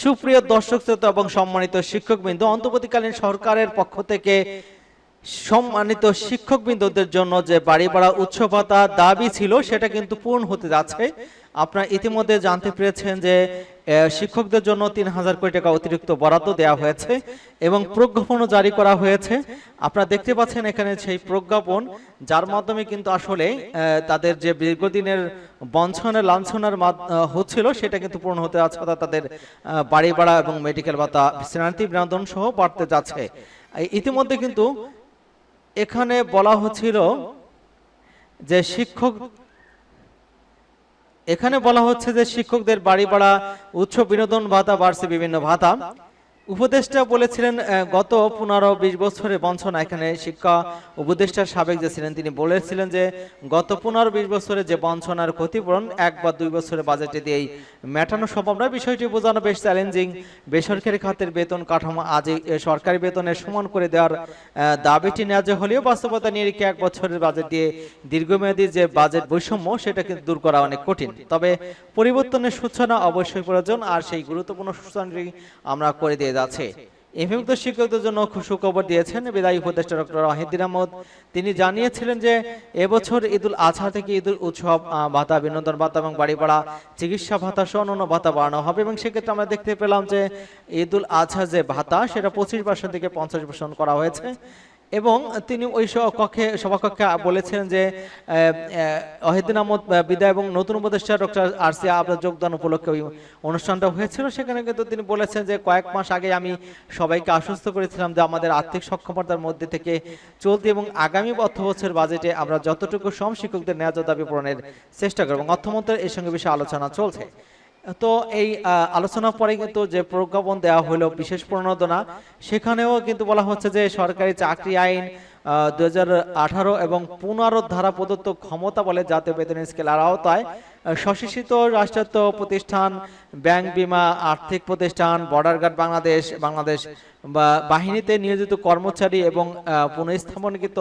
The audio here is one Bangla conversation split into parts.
সুপ্রিয় দর্শক শ্রোতা এবং সম্মানিত শিক্ষকবৃন্দ, অন্তর্বর্তীকালীন সরকারের পক্ষ থেকে সম্মানিত শিক্ষকবৃন্দদের জন্য যে বাড়ি ভাড়া উৎস ভাতা দাবি ছিল সেটা কিন্তু পূরণ হতে যাচ্ছে। আপনারা ইতিমধ্যে জানতে পেরেছেন যে শিক্ষকদের জন্য ৩,০০০ কোটি টাকা অতিরিক্ত বরাদ্দ দেওয়া হয়েছে এবং প্রজ্ঞাপনও জারি করা হয়েছে। আপনারা দেখতে পাচ্ছেন এখানে সেই প্রজ্ঞাপন, যার মাধ্যমে কিন্তু আসলে তাদের যে দীর্ঘদিনের বঞ্চনার লাঞ্ছনার হচ্ছিল সেটা কিন্তু পূরণ হতে যাচ্ছে, অর্থাৎ তাদের বাড়ি ভাড়া এবং মেডিকেল ভাতা, বিশ্রান্তি বিনোদন সহ বাড়তে যাচ্ছে। ইতিমধ্যে কিন্তু এখানে বলা হচ্ছিল যে শিক্ষকদের বাড়ি ভাড়া, উৎস বিনোদন ভাতা বাড়ছে, বিভিন্ন ভাতা। উপদেষ্টা বলেছিলেন গত 15-20 বছরের বঞ্চনা, এখানে শিক্ষা উপদেষ্টার সাবেক যে ছিলেন তিনি বলেছিলেন যে গত 15-20 বছরে যে বঞ্চনার ক্ষতিপূরণ 1 বা 2 বছরের বাজেটে দিয়েই মেটানো সম্ভব নয়। বিষয়টি বোঝানো বেশ চ্যালেঞ্জিং। বেসরকারি খাতের বেতন কাঠামো আজ সরকারি বেতনের সমান করে দেওয়ার দাবিটি ন্যায্য হলেও বাস্তবতা নিরিখে 1 বছরের বাজেট দিয়ে দীর্ঘমেয়াদী যে বাজেট বৈষম্য সেটা কিন্তু দূর করা অনেক কঠিন। তবে পরিবর্তনের সূচনা অবশ্যই প্রয়োজন, আর সেই গুরুত্বপূর্ণ সূচনাটি আমরা করে দিয়ে যাচ্ছে। এমপিভুক্ত শিক্ষকদের জন্য সুখবর দিয়েছেন বিদায়ী উপদেষ্টা ডক্টর ওয়াহিদুর রহমান। তিনি জানিয়েছিলেন যে এবছর ঈদুল আজহা থেকে ঈদুল উৎসব ভাতা, বিনোদন ভাতা এবং বাড়ি ভাড়া, চিকিৎসা ভাতা সহ অন্যান্য ভাতা বাড়ানো হবে এবং সেক্ষেত্রে আমরা দেখতে পেলাম যে ঈদুল আজহা যে ভাতা সেটা 25% থেকে 50% করা হয়েছে। এবং তিনি ওই সভাকক্ষে বলেছেন যে ওয়াহিদুর আহমদ বিদায় এবং নতুন উপদেষ্টা ডক্টর আরসিয়া আবরার যোগদান উপলক্ষে ওই অনুষ্ঠানটা হয়েছিল। সেখানে কিন্তু তিনি বলেছেন যে কয়েক মাস আগে আমি সবাইকে আশ্বস্ত করেছিলাম যে আমাদের আর্থিক সক্ষমতার মধ্যে থেকে চলতি এবং আগামী অর্থবছর বাজেটে আমরা যতটুকু শিক্ষকদের ন্যায্য দাবি পূরণের চেষ্টা করব। অর্থমন্ত্রীর এই সঙ্গে বিষয়ে আলোচনা চলছে। তো এই আলোচনার পরে কিন্তু যে প্রজ্ঞাপন দেওয়া হলো বিশেষ প্রণোদনা, সেখানেও কিন্তু বলা হচ্ছে যে সরকারি চাকরি আইন 2018 এবং 15 ধারা প্রদত্ত ক্ষমতা বলে জাতীয় বেতন স্কেলের আওতায় স্বশাসিত রাষ্ট্রায়ত্ত প্রতিষ্ঠান, ব্যাংক, বীমা, আর্থিক প্রতিষ্ঠান, বর্ডার গার্ড বাংলাদেশ বাহিনীতে নিয়োজিত কর্মচারী এবং পুনঃস্থাপনকৃত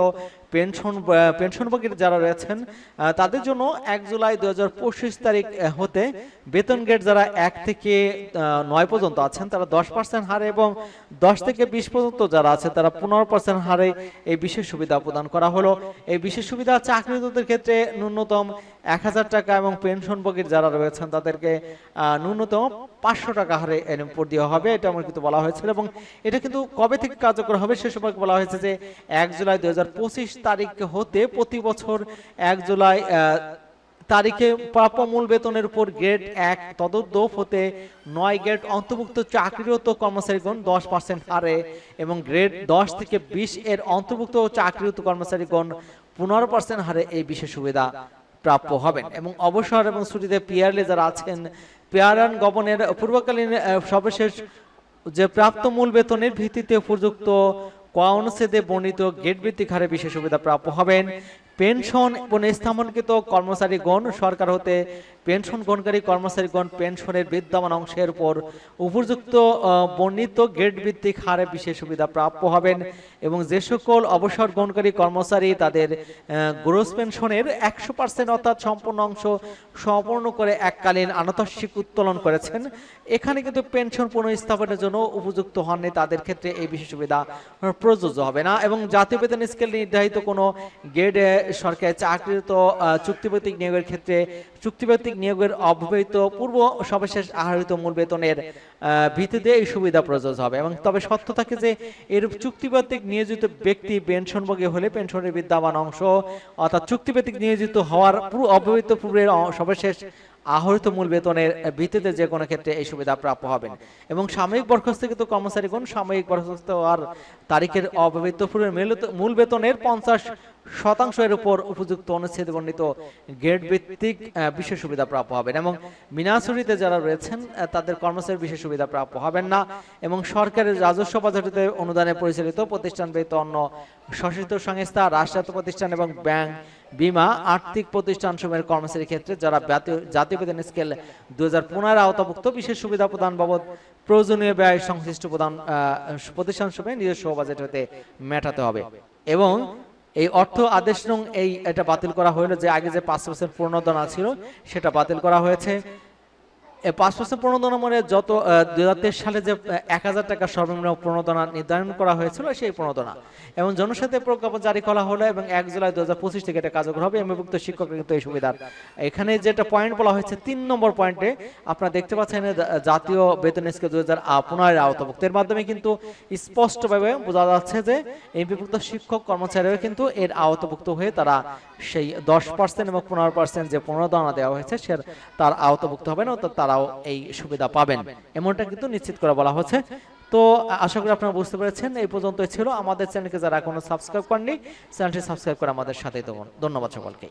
পেনশনভোগী যারা রয়েছেন তাদের জন্য 1 জুলাই 2025 তারিখ হতে বেতন গ্রেড যারা 1 থেকে 9 পর্যন্ত আছেন তারা 10% হারে এবং 10 থেকে 20 পর্যন্ত যারা আছে তারা 15% হারে এই বিশেষ সুবিধা প্রদান করা হলো। এই বিশেষ সুবিধা চাকরিরতদের ক্ষেত্রে ন্যূনতম 1000 টাকা এবং পেনশনভোগীর যারা রয়েছেন তাদেরকে ন্যূনতম 500 টাকা হারে এনএমপুর দেওয়া হবে, এটা আমার কিন্তু বলা হয়েছিল। এবং এটা কিন্তু কবে থেকে কার্যকর হবে সে সম্পর্কে বলা হয়েছে যে 1 জুলাই 2025 তারিখ হতে প্রতি বছর 1 জুলাই তারিখে প্রাপ্য মূল বেতনের উপর গ্রেড 1 তদোর্ধ্ব হতে 9 গ্রেড অন্তর্ভুক্ত চাকরিরত কর্মচারীগণ 10% হারে এবং গ্রেড 10 থেকে 20 এর অন্তর্ভুক্ত চাকরিরত কর্মচারীগণ 15% হারে এই বিশেষ সুবিধা প্রাপ্য হবেন। এবং অবসর এবং ছুটিতে পিয়ারলে যারা আছেন, পিয়ার অ্যান্ড গভর্নের পূর্বকালীন সর্বশেষ যে প্রাপ্ত মূল বেতনের ভিত্তিতে উপযুক্ত অনুচ্ছেদে বর্ণিত গ্রেড ভিত্তিক হারে বিশেষ সুবিধা প্রাপ্য হবেন। পেনশন পুনঃস্থাপনকৃত কর্মচারীগণ সরকার হতে পেনশন গ্রহণকারী কর্মচারীগণ পেনশনের বিদ্যমান অংশের উপর উপযুক্ত বর্ণিত গ্রেড ভিত্তিক হারে বিশেষ সুবিধা প্রাপ্য হবেন। এবং যে সকল অবসর গ্রহণকারী কর্মচারী তাদের গ্রোস পেনশনের 100% অর্থাৎ সম্পূর্ণ অংশ সম্পূর্ণ করে এককালীন আনুতোষিক উত্তোলন করেছেন, এখানে কিন্তু পেনশন পুনঃস্থাপনের জন্য উপযুক্ত হননি, তাদের ক্ষেত্রে এই বিশেষ সুবিধা প্রযোজ্য হবে না। এবং জাতীয় বেতন স্কেল নির্ধারিত কোনো গ্রেডে সরকারি চাকরিরত চুক্তিভিত্তিক নিয়োগের ক্ষেত্রে চুক্তিভিত্তিক নিয়োগের অব্যবহৃত পূর্ব সর্বশেষ আহরিত মূল বেতনের ভিত্তিতে এই সুবিধা প্রযোজ্য হবে। এবং তবে সত্য থাকে যে এর চুক্তিভিত্তিক নিয়োজিত ব্যক্তি পেনশনভোগী হলে পেনশনের বিদ্যমান অংশ অর্থাৎ চুক্তিভিত্তিক নিয়োজিত হওয়ার পুরো অব্যবহৃত পূর্বের সর্বশেষ আহরিত মূল বেতনের ভিত্তিতে যে কোনো ক্ষেত্রে এই সুবিধা প্রাপ্য হবেন। এবং সাময়িক বরখাস্তকৃত কর্মচারীগণ সাময়িক বরখাস্ত হওয়ার তারিখের অব্যবহৃত পূর্বের মূল বেতনের 50% এর উপর উপযুক্ত অনুচ্ছেদে বর্ণিত গ্রেড ভিত্তিক বিশেষ সুবিধা প্রাপ্য হবেন। এবং মিনাসুরিতে যারা রয়েছেন তাদের কর্মচারী বিশেষ সুবিধা প্রাপ্য হবেন না। এবং সরকারের রাজস্ব বাজেটে অনুদানে পরিচালিত প্রতিষ্ঠান ব্যতীত অন্য স্বশাসিত সংস্থা, রাষ্ট্রায়ত্ত প্রতিষ্ঠান এবং ব্যাংক, বীমা, আর্থিক প্রতিষ্ঠানসমূহের কর্মচারীর ক্ষেত্রে যারা জাতীয় বেতন স্কেল 2015 আওতাভুক্ত বিশেষ সুবিধা প্রদান বাবদ প্রয়োজনীয় ব্যয় সংশ্লিষ্ট প্রতিষ্ঠানসমূহের নিজস্ব বাজেট হতে মেটাতে হবে। এবং এই অর্থ আদেশ নং এটা বাতিল করা হলো, যে আগে যে 5% প্রণোদনা ছিল সেটা বাতিল করা হয়েছে। 5% প্রণোদনা মানে যত 2023 সালে যে 1000 টাকা সর্বনিম্ন প্রণোদনা নির্ধারণ করা হয়েছিল সেই প্রণোদনা এবং জনস্বার্থে প্রজ্ঞাপন জারি করা হলো এবং 1 জুলাই 2025 থেকে এটা কার্যকর হবে। এমপিভুক্ত শিক্ষকরা কিন্তু এই সুবিধার এখানে যেটা পয়েন্ট বলা হয়েছে 3 নম্বর পয়েন্টে আপনারা দেখতে পাচ্ছেন জাতীয় বেতন স্কেল 2015 আওতাভুক্ত। এর মাধ্যমে কিন্তু স্পষ্টভাবে বোঝা যাচ্ছে যে এমপিভুক্ত শিক্ষক কর্মচারীরা কিন্তু এর আওতাভুক্ত হয়ে তারা সেই 10% এবং 15% যে প্রণোদনা দেওয়া হয়েছে সে তার আওতাভুক্ত হবে না, তারাও এই সুবিধা পাবেন এমনটা কিন্তু নিশ্চিত করে বলা হচ্ছে। তো আশা করি আপনারা বুঝতে পেরেছেন। এই পর্যন্তই ছিল। আমাদের চ্যানেলকে যারা এখনো সাবস্ক্রাইব করেননি চ্যানেলটি সাবস্ক্রাইব করে আমাদের সাথেই থাকুন। ধন্যবাদ সকলকে।